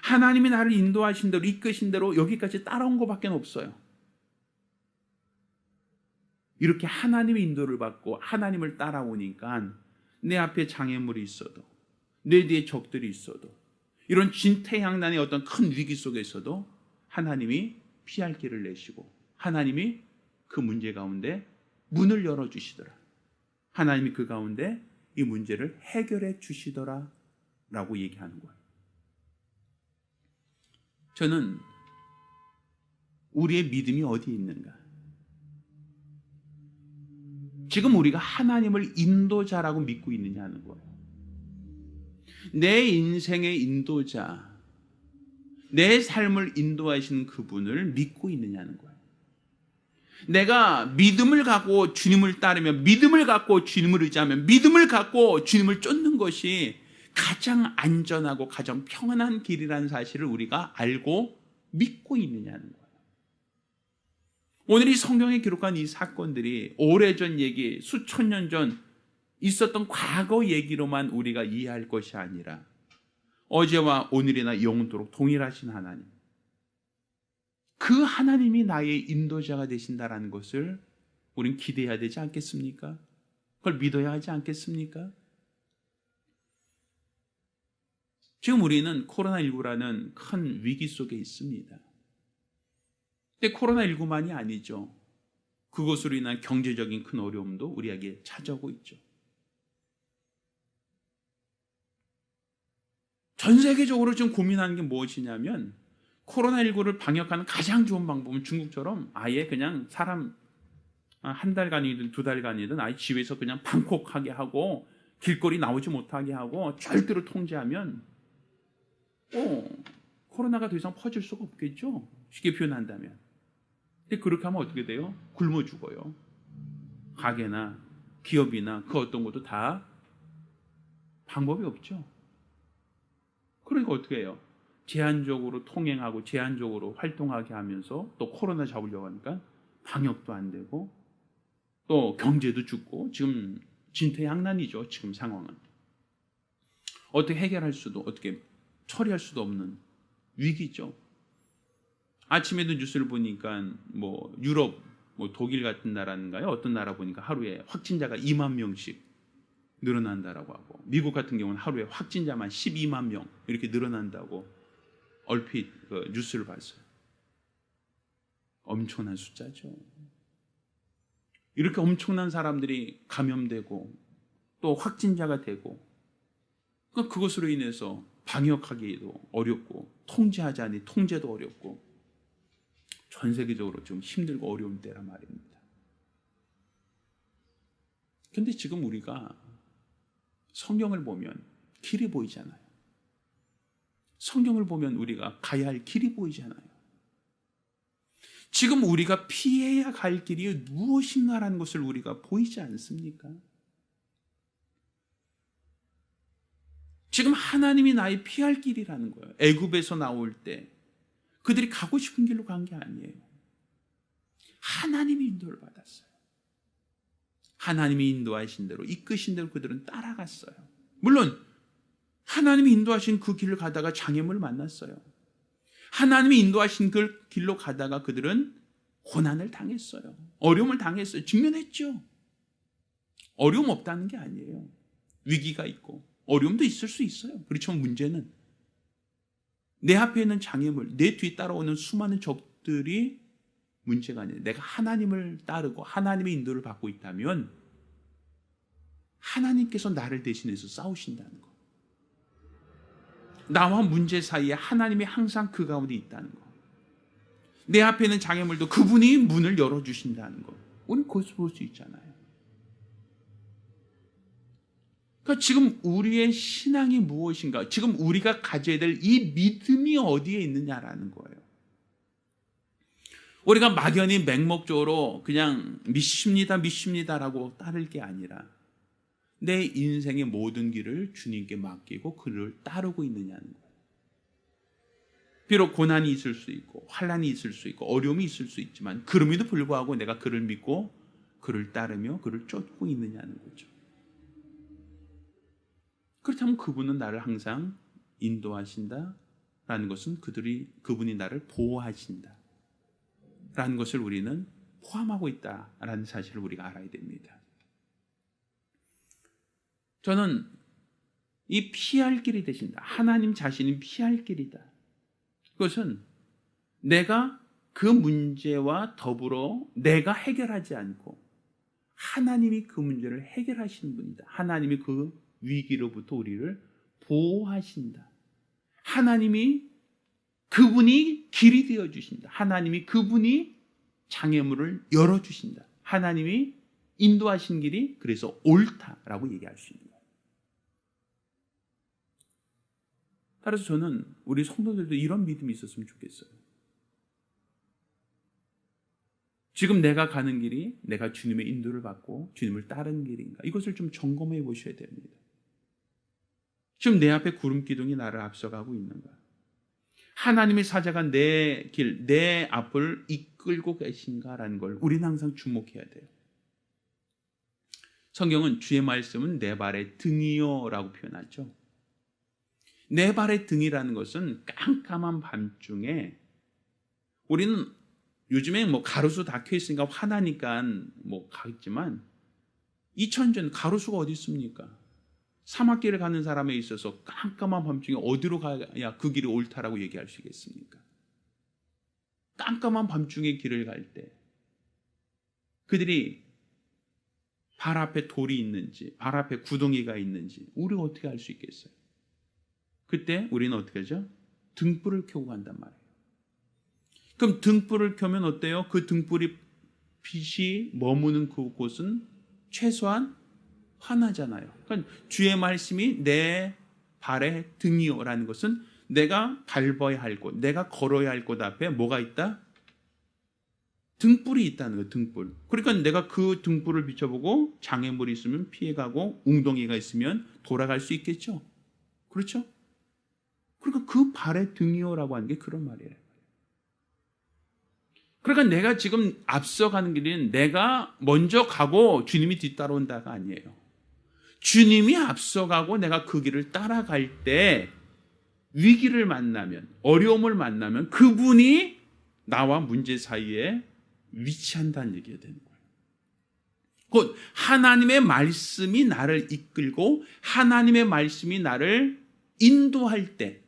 하나님이 나를 인도하신 대로 이끄신 대로 여기까지 따라온 것밖에 없어요. 이렇게 하나님의 인도를 받고 하나님을 따라오니까 내 앞에 장애물이 있어도 내 뒤에 적들이 있어도 이런 진퇴양난의 어떤 큰 위기 속에서도 하나님이 피할 길을 내시고 하나님이 그 문제 가운데 문을 열어주시더라. 하나님이 그 가운데 이 문제를 해결해 주시더라 라고 얘기하는 거예요. 저는 우리의 믿음이 어디에 있는가? 지금 우리가 하나님을 인도자라고 믿고 있느냐는 거예요. 내 인생의 인도자, 내 삶을 인도하시는 그분을 믿고 있느냐는 거예요. 내가 믿음을 갖고 주님을 따르면, 믿음을 갖고 주님을 의지하면, 믿음을 갖고 주님을 쫓는 것이 가장 안전하고 가장 평안한 길이라는 사실을 우리가 알고 믿고 있느냐는 거예요. 오늘 이 성경에 기록한 이 사건들이 오래전 얘기, 수천 년 전 있었던 과거 얘기로만 우리가 이해할 것이 아니라 어제와 오늘이나 영원토록 동일하신 하나님, 그 하나님이 나의 인도자가 되신다라는 것을 우린 기대해야 되지 않겠습니까? 그걸 믿어야 하지 않겠습니까? 지금 우리는 코로나19라는 큰 위기 속에 있습니다. 근데 코로나19만이 아니죠. 그것으로 인한 경제적인 큰 어려움도 우리에게 찾아오고 있죠. 전 세계적으로 지금 고민하는 게 무엇이냐면 코로나19를 방역하는 가장 좋은 방법은 중국처럼 아예 그냥 사람 한 달간이든 두 달간이든 아예 집에서 그냥 방콕하게 하고 길거리 나오지 못하게 하고 절대로 통제하면 코로나가 더 이상 퍼질 수가 없겠죠. 쉽게 표현한다면. 근데 그렇게 하면 어떻게 돼요? 굶어 죽어요. 가게나 기업이나 그 어떤 것도 다 방법이 없죠. 그러니까 어떻게 해요? 제한적으로 통행하고 제한적으로 활동하게 하면서 또 코로나 잡으려고 하니까 방역도 안 되고 또 경제도 죽고 지금 진퇴양난이죠. 지금 상황은. 어떻게 해결할 수도 어떻게 처리할 수도 없는 위기죠. 아침에도 뉴스를 보니까 뭐 유럽, 뭐 독일 같은 나라인가요? 어떤 나라 보니까 하루에 확진자가 2만 명씩 늘어난다라고 하고 미국 같은 경우는 하루에 확진자만 12만 명 이렇게 늘어난다고 얼핏 그 뉴스를 봤어요. 엄청난 숫자죠. 이렇게 엄청난 사람들이 감염되고 또 확진자가 되고 그것으로 인해서 방역하기도 어렵고 통제하자니 통제도 어렵고 전 세계적으로 좀 힘들고 어려운 때란 말입니다. 그런데 지금 우리가 성경을 보면 길이 보이잖아요. 성경을 보면 우리가 가야 할 길이 보이잖아요. 지금 우리가 피해야 갈 길이 무엇인가라는 것을 우리가 보이지 않습니까? 지금 하나님이 나의 피할 길이라는 거예요. 애굽에서 나올 때 그들이 가고 싶은 길로 간 게 아니에요. 하나님이 인도를 받았어요. 하나님이 인도하신 대로 이끄신 대로 그들은 따라갔어요. 물론 하나님이 인도하신 그 길을 가다가 장애물을 만났어요. 하나님이 인도하신 그 길로 가다가 그들은 고난을 당했어요. 어려움을 당했어요. 직면했죠. 어려움 없다는 게 아니에요. 위기가 있고 어려움도 있을 수 있어요. 그렇지만 문제는 내 앞에 있는 장애물, 내 뒤에 따라오는 수많은 적들이 문제가 아니에요. 내가 하나님을 따르고 하나님의 인도를 받고 있다면 하나님께서 나를 대신해서 싸우신다는 거. 나와 문제 사이에 하나님이 항상 그 가운데 있다는 거. 내 앞에 있는 장애물도 그분이 문을 열어주신다는 거. 우리는 그것을 볼 수 있잖아요. 그러니까 지금 우리의 신앙이 무엇인가, 지금 우리가 가져야 될 이 믿음이 어디에 있느냐라는 거예요. 우리가 막연히 맹목적으로 그냥 믿습니다라고 따를 게 아니라 내 인생의 모든 길을 주님께 맡기고 그를 따르고 있느냐는 거예요. 비록 고난이 있을 수 있고 환난이 있을 수 있고 어려움이 있을 수 있지만 그럼에도 불구하고 내가 그를 믿고 그를 따르며 그를 쫓고 있느냐는 거죠. 그렇다면 그분은 나를 항상 인도하신다라는 것은 그분이 나를 보호하신다라는 것을 우리는 포함하고 있다라는 사실을 우리가 알아야 됩니다. 저는 이 피할 길이 되신다. 하나님 자신이 피할 길이다. 그것은 내가 그 문제와 더불어 내가 해결하지 않고 하나님이 그 문제를 해결하시는 분이다. 하나님이 그 위기로부터 우리를 보호하신다. 하나님이 그분이 길이 되어 주신다. 하나님이 그분이 장애물을 열어주신다. 하나님이 인도하신 길이 그래서 옳다라고 얘기할 수 있는 거예요. 따라서 저는 우리 성도들도 이런 믿음이 있었으면 좋겠어요. 지금 내가 가는 길이 내가 주님의 인도를 받고 주님을 따르는 길인가? 이것을 좀 점검해 보셔야 됩니다. 지금 내 앞에 구름 기둥이 나를 앞서가고 있는가? 하나님의 사자가 내 길, 내 앞을 이끌고 계신가라는 걸 우리는 항상 주목해야 돼요. 성경은 주의 말씀은 내 발의 등이요라고 표현하죠. 내 발의 등이라는 것은 깜깜한 밤중에 우리는 요즘에 가로수 닫혀 있으니까 화나니까 가겠지만 2000년 전 가로수가 어디 있습니까? 사막길을 가는 사람에 있어서 깜깜한 밤중에 어디로 가야 그 길이 옳다라고 얘기할 수 있겠습니까? 깜깜한 밤중에 길을 갈 때 그들이 발 앞에 돌이 있는지 발 앞에 구덩이가 있는지 우리가 어떻게 알 수 있겠어요? 그때 우리는 어떻게 하죠? 등불을 켜고 간단 말이에요. 그럼 등불을 켜면 어때요? 그 등불이 빛이 머무는 그곳은 최소한 환하잖아요. 그러니까 주의 말씀이 내 발의 등이요라는 것은 내가 밟아야 할 곳, 내가 걸어야 할 곳 앞에 뭐가 있다? 등불이 있다는 거예요. 등불. 그러니까 내가 그 등불을 비춰보고 장애물이 있으면 피해가고 웅덩이가 있으면 돌아갈 수 있겠죠. 그렇죠? 그러니까 그 발의 등이요라고 하는 게 그런 말이에요. 그러니까 내가 지금 앞서가는 길은 내가 먼저 가고 주님이 뒤따라온다가 아니에요. 주님이 앞서가고 내가 그 길을 따라갈 때 위기를 만나면, 어려움을 만나면 그분이 나와 문제 사이에 위치한다는 얘기가 되는 거예요. 곧 하나님의 말씀이 나를 이끌고 하나님의 말씀이 나를 인도할 때,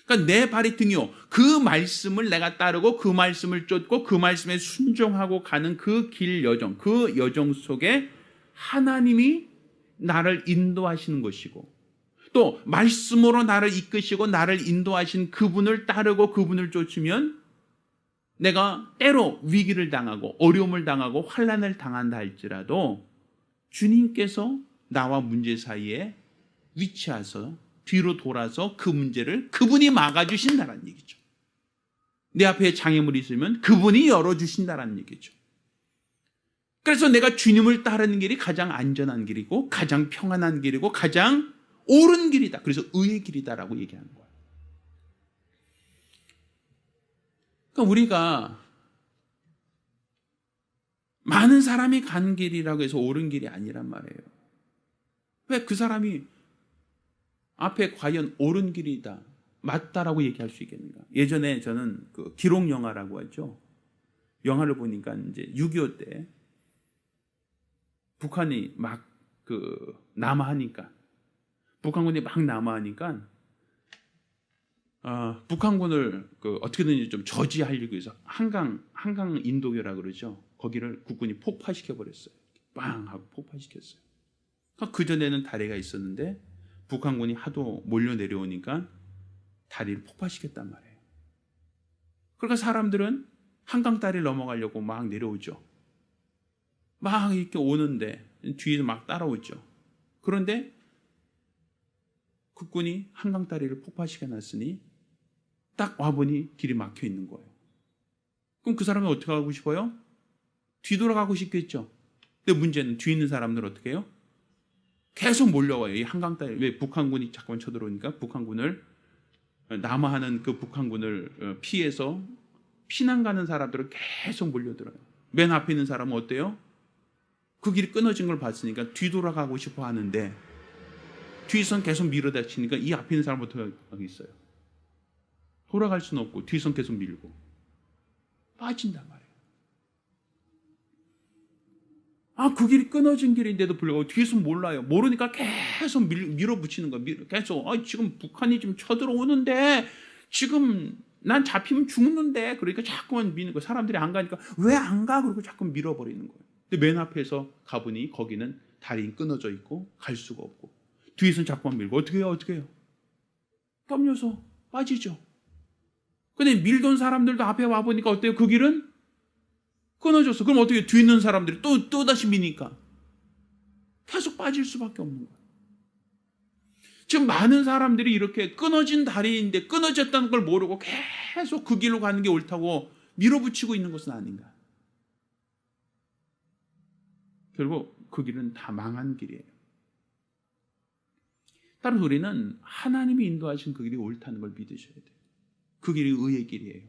그러니까 내 발이 등이요, 그 말씀을 내가 따르고 그 말씀을 쫓고 그 말씀에 순종하고 가는 그 길 여정, 그 여정 속에 하나님이 나를 인도하시는 것이고 또 말씀으로 나를 이끄시고 나를 인도하신 그분을 따르고 그분을 쫓으면 내가 때로 위기를 당하고 어려움을 당하고 환난을 당한다 할지라도 주님께서 나와 문제 사이에 위치해서 뒤로 돌아서 그 문제를 그분이 막아주신다는 얘기죠. 내 앞에 장애물이 있으면 그분이 열어주신다는 얘기죠. 그래서 내가 주님을 따르는 길이 가장 안전한 길이고 가장 평안한 길이고 가장 옳은 길이다. 그래서 의의 길이다라고 얘기하는 거예요. 그러니까 우리가 많은 사람이 간 길이라고 해서 옳은 길이 아니란 말이에요. 왜 그 사람이 앞에 과연 옳은 길이다, 맞다라고 얘기할 수 있겠는가? 예전에 저는 그 기록 영화라고 하죠. 영화를 보니까 이제 6.25 때 북한이 막 남하하니까 북한군이 막 남하하니까 북한군을 어떻게든지 좀 저지하려고 해서 한강 인도교라 그러죠. 거기를 국군이 폭파시켜 버렸어요. 빵 하고 폭파시켰어요. 그 전에는 다리가 있었는데 북한군이 하도 몰려 내려오니까 다리를 폭파시켰단 말이에요. 그러니까 사람들은 한강 다리를 넘어가려고 막 내려오죠. 막 이렇게 오는데 뒤에서 막 따라오죠. 그런데 국군이 한강 다리를 폭파시켜 놨으니 딱 와보니 길이 막혀 있는 거예요. 그럼 그 사람은 어떻게 하고 싶어요? 뒤돌아가고 싶겠죠. 근데 문제는 뒤에 있는 사람들은 어떻게 해요? 계속 몰려와요. 이 한강 다리, 왜 북한군이 자꾸만 쳐들어오니까 북한군을 남하하는 그 북한군을 피해서 피난 가는 사람들은 계속 몰려들어요. 맨 앞에 있는 사람은 어때요? 그 길이 끊어진 걸 봤으니까 뒤돌아가고 싶어 하는데 뒤선 계속 밀어닥치니까 이 앞에 있는 사람 어떻게 하겠어요? 돌아갈 수는 없고 뒤선 계속 밀고 빠진단 말이에요. 그 길이 끊어진 길인데도 불구하고 뒤에서 몰라요. 모르니까 계속 밀어붙이는 거예요. 계속 지금 북한이 좀 쳐들어오는데 지금 난 잡히면 죽는데 그러니까 자꾸만 미는 거예요. 사람들이 안 가니까 왜 안 가? 그러고 자꾸 밀어버리는 거예요. 근데 맨 앞에서 가보니 거기는 다리 끊어져 있고 갈 수가 없고 뒤에서는 자꾸만 밀고 어떻게 해요? 깜려서 빠지죠. 근데 밀던 사람들도 앞에 와보니까 어때요? 그 길은 끊어졌어. 그럼 어떻게 뒤에 있는 사람들이 또 다시 미니까 계속 빠질 수밖에 없는 거예요. 지금 많은 사람들이 이렇게 끊어진 다리인데 끊어졌다는 걸 모르고 계속 그 길로 가는 게 옳다고 밀어붙이고 있는 것은 아닌가. 결국 그 길은 다 망한 길이에요. 따라서 우리는 하나님이 인도하신 그 길이 옳다는 걸 믿으셔야 돼요. 그 길이 의의 길이에요.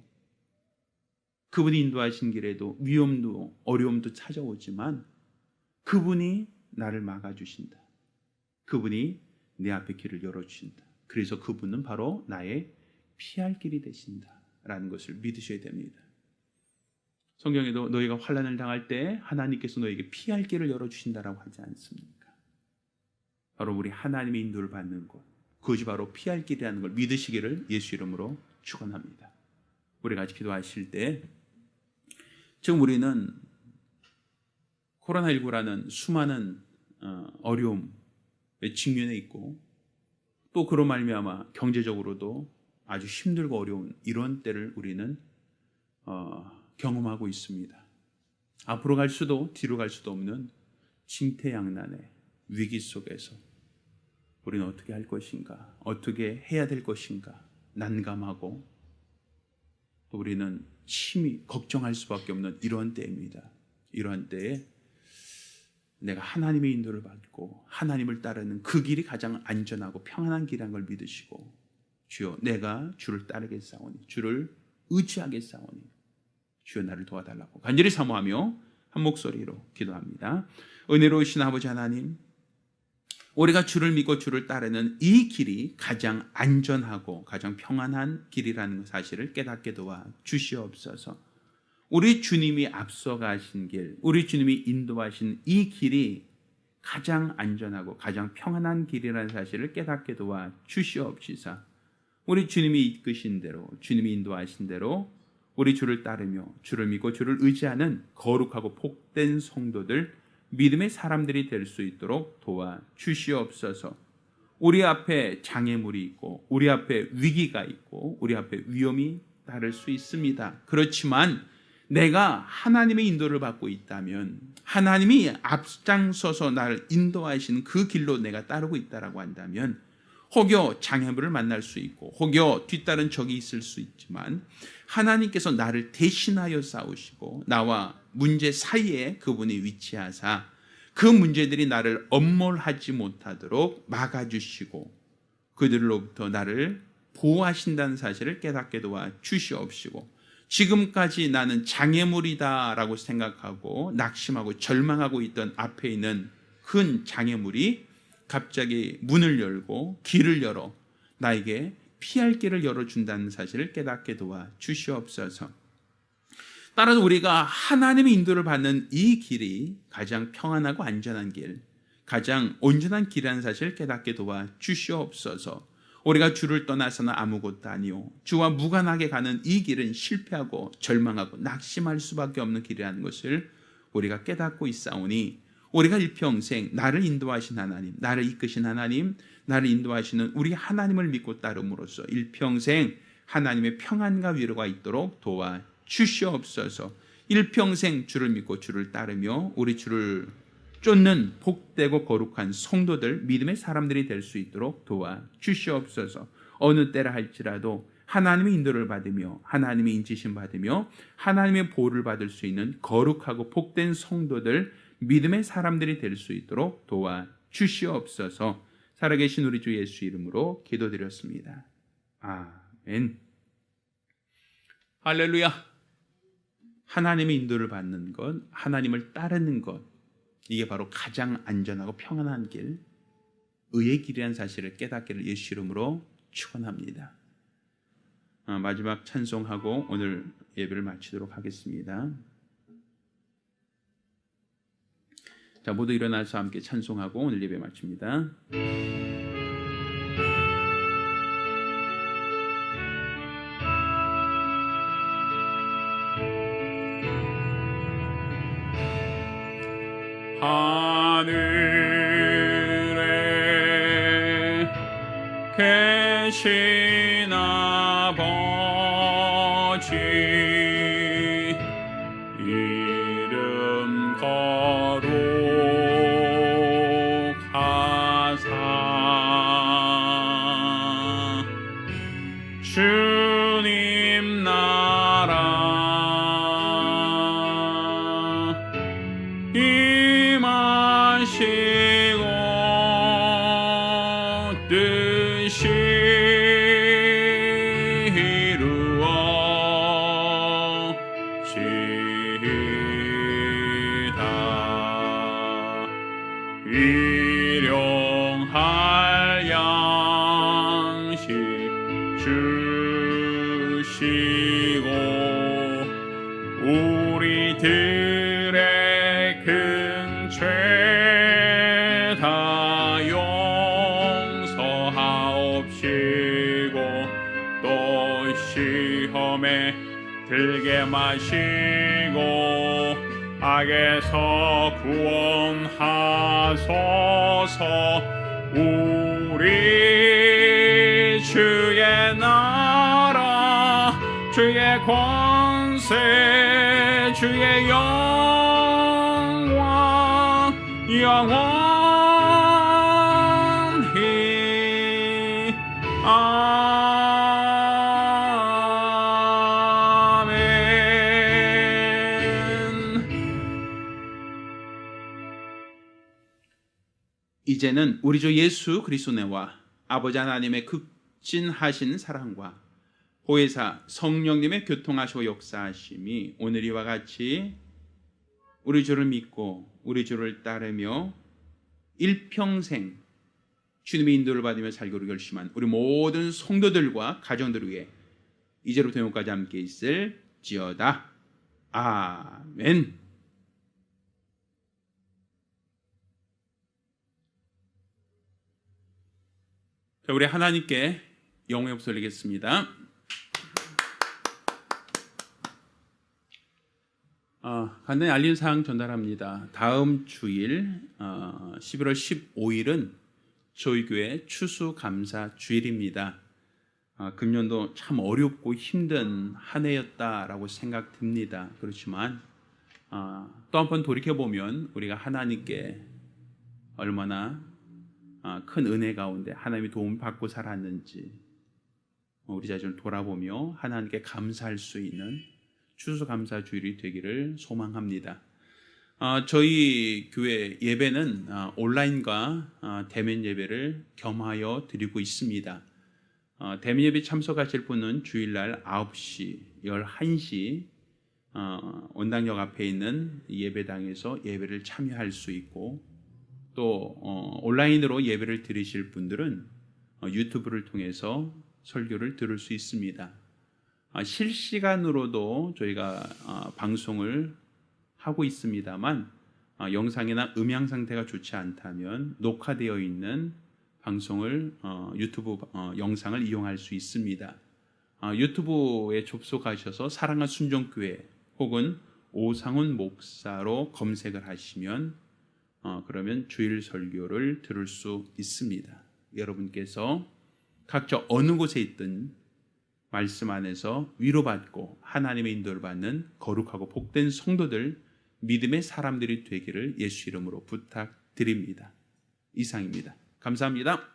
그분이 인도하신 길에도 위험도 어려움도 찾아오지만 그분이 나를 막아주신다. 그분이 내 앞에 길을 열어주신다. 그래서 그분은 바로 나의 피할 길이 되신다라는 것을 믿으셔야 됩니다. 성경에도 너희가 환난을 당할 때 하나님께서 너에게 피할 길을 열어주신다라고 하지 않습니까? 바로 우리 하나님의 인도를 받는 곳, 그것이 바로 피할 길이라는 걸 믿으시기를 예수 이름으로 축원합니다. 우리가 같이 기도하실 때 지금 우리는 코로나19라는 수많은 어려움에 직면해 있고 또 그로 말미암아 경제적으로도 아주 힘들고 어려운 이런 때를 우리는 경험하고 있습니다. 앞으로 갈 수도 뒤로 갈 수도 없는 징태양난의 위기 속에서 우리는 어떻게 할 것인가, 어떻게 해야 될 것인가 난감하고 또 우리는 심히 걱정할 수밖에 없는 이러한 때입니다. 이러한 때에 내가 하나님의 인도를 받고 하나님을 따르는 그 길이 가장 안전하고 평안한 길이라는 걸 믿으시고 주여 내가 주를 따르겠사오니 주를 의지하겠사오니 주여 나를 도와달라고 간절히 사모하며 한 목소리로 기도합니다. 은혜로우신 아버지 하나님, 우리가 주를 믿고 주를 따르는 이 길이 가장 안전하고 가장 평안한 길이라는 사실을 깨닫게 도와 주시옵소서. 우리 주님이 앞서가신 길, 우리 주님이 인도하신 이 길이 가장 안전하고 가장 평안한 길이라는 사실을 깨닫게 도와 주시옵시사. 우리 주님이 이끄신 대로, 주님이 인도하신 대로 우리 주를 따르며 주를 믿고 주를 의지하는 거룩하고 복된 성도들, 믿음의 사람들이 될 수 있도록 도와 주시옵소서. 우리 앞에 장애물이 있고 우리 앞에 위기가 있고 우리 앞에 위험이 따를 수 있습니다. 그렇지만 내가 하나님의 인도를 받고 있다면 하나님이 앞장서서 나를 인도하시는 그 길로 내가 따르고 있다라고 한다면 혹여 장애물을 만날 수 있고 혹여 뒤따른 적이 있을 수 있지만 하나님께서 나를 대신하여 싸우시고 나와 문제 사이에 그분이 위치하사 그 문제들이 나를 엄몰하지 못하도록 막아주시고 그들로부터 나를 보호하신다는 사실을 깨닫게 도와 주시옵시고 지금까지 나는 장애물이다라고 생각하고 낙심하고 절망하고 있던 앞에 있는 큰 장애물이 갑자기 문을 열고 길을 열어 나에게 피할 길을 열어준다는 사실을 깨닫게 도와 주시옵소서. 따라서 우리가 하나님의 인도를 받는 이 길이 가장 평안하고 안전한 길, 가장 온전한 길이라는 사실을 깨닫게 도와 주시옵소서. 우리가 주를 떠나서는 아무것도 아니요 주와 무관하게 가는 이 길은 실패하고 절망하고 낙심할 수밖에 없는 길이라는 것을 우리가 깨닫고 있사오니 우리가 일평생 나를 인도하신 하나님, 나를 이끄신 하나님, 나를 인도하시는 우리 하나님을 믿고 따름으로써 일평생 하나님의 평안과 위로가 있도록 도와 주시옵소서. 일평생 주를 믿고 주를 따르며 우리 주를 쫓는 복되고 거룩한 성도들, 믿음의 사람들이 될 수 있도록 도와 주시옵소서. 어느 때라 할지라도 하나님의 인도를 받으며 하나님의 인지심 받으며 하나님의 보호를 받을 수 있는 거룩하고 복된 성도들, 믿음의 사람들이 될 수 있도록 도와 주시옵소서. 살아계신 우리 주 예수 이름으로 기도드렸습니다. 아멘. 할렐루야. 하나님의 인도를 받는 것, 하나님을 따르는 것, 이게 바로 가장 안전하고 평안한 길, 의의 길이라는 사실을 깨닫기를 예수 이름으로 축원합니다. 마지막 찬송하고 오늘 예배를 마치도록 하겠습니다. 자, 모두 일어나서 함께 찬송하고 오늘 예배 마칩니다. 하늘에 계신 아버지 이름 거룩하사 주님 나라 임하시고 뜻이 이루어지다. 일용할 양식 주시고 우리들의 큰 죄 다 용서하옵시고 또 시험에 들게 마시고 악에서 구원하소서. 우리 주의 나라 주의 권세 주의 영광 영원히 아멘. 이제는 우리 주 예수 그리스도의 은혜와 아버지 하나님의 극진하신 사랑과 보혜사 성령님의 교통하시고 역사하심이 오늘 이와 같이 우리 주를 믿고 우리 주를 따르며 일평생 주님의 인도를 받으며 살기로 결심한 우리 모든 성도들과 가정들 위해 이제부터 영원까지 함께 있을지어다. 아멘. 자, 우리 하나님께 영광의 박수 올리겠습니다. 간단히 알림 사항 전달합니다. 다음 주일 11월 15일은 저희 교회 추수감사 주일입니다. 금년도 참 어렵고 힘든 한 해였다라고 생각됩니다. 그렇지만 또 한 번 돌이켜보면 우리가 하나님께 얼마나 큰 은혜 가운데 하나님의 도움을 받고 살았는지 우리 자신을 돌아보며 하나님께 감사할 수 있는 추수감사 주일이 되기를 소망합니다. 저희 교회 예배는 온라인과 대면 예배를 겸하여 드리고 있습니다. 대면 예배 참석하실 분은 주일날 9시, 11시 원당역 앞에 있는 예배당에서 예배를 참여할 수 있고 또 온라인으로 예배를 드리실 분들은 유튜브를 통해서 설교를 들을 수 있습니다. 실시간으로도 저희가 방송을 하고 있습니다만 영상이나 음향 상태가 좋지 않다면 녹화되어 있는 방송을 유튜브 영상을 이용할 수 있습니다. 유튜브에 접속하셔서 사랑과 순종교회 혹은 오상훈 목사로 검색을 하시면 그러면 주일 설교를 들을 수 있습니다. 여러분께서 각자 어느 곳에 있든 말씀 안에서 위로받고 하나님의 인도를 받는 거룩하고 복된 성도들, 믿음의 사람들이 되기를 예수 이름으로 부탁드립니다. 이상입니다. 감사합니다.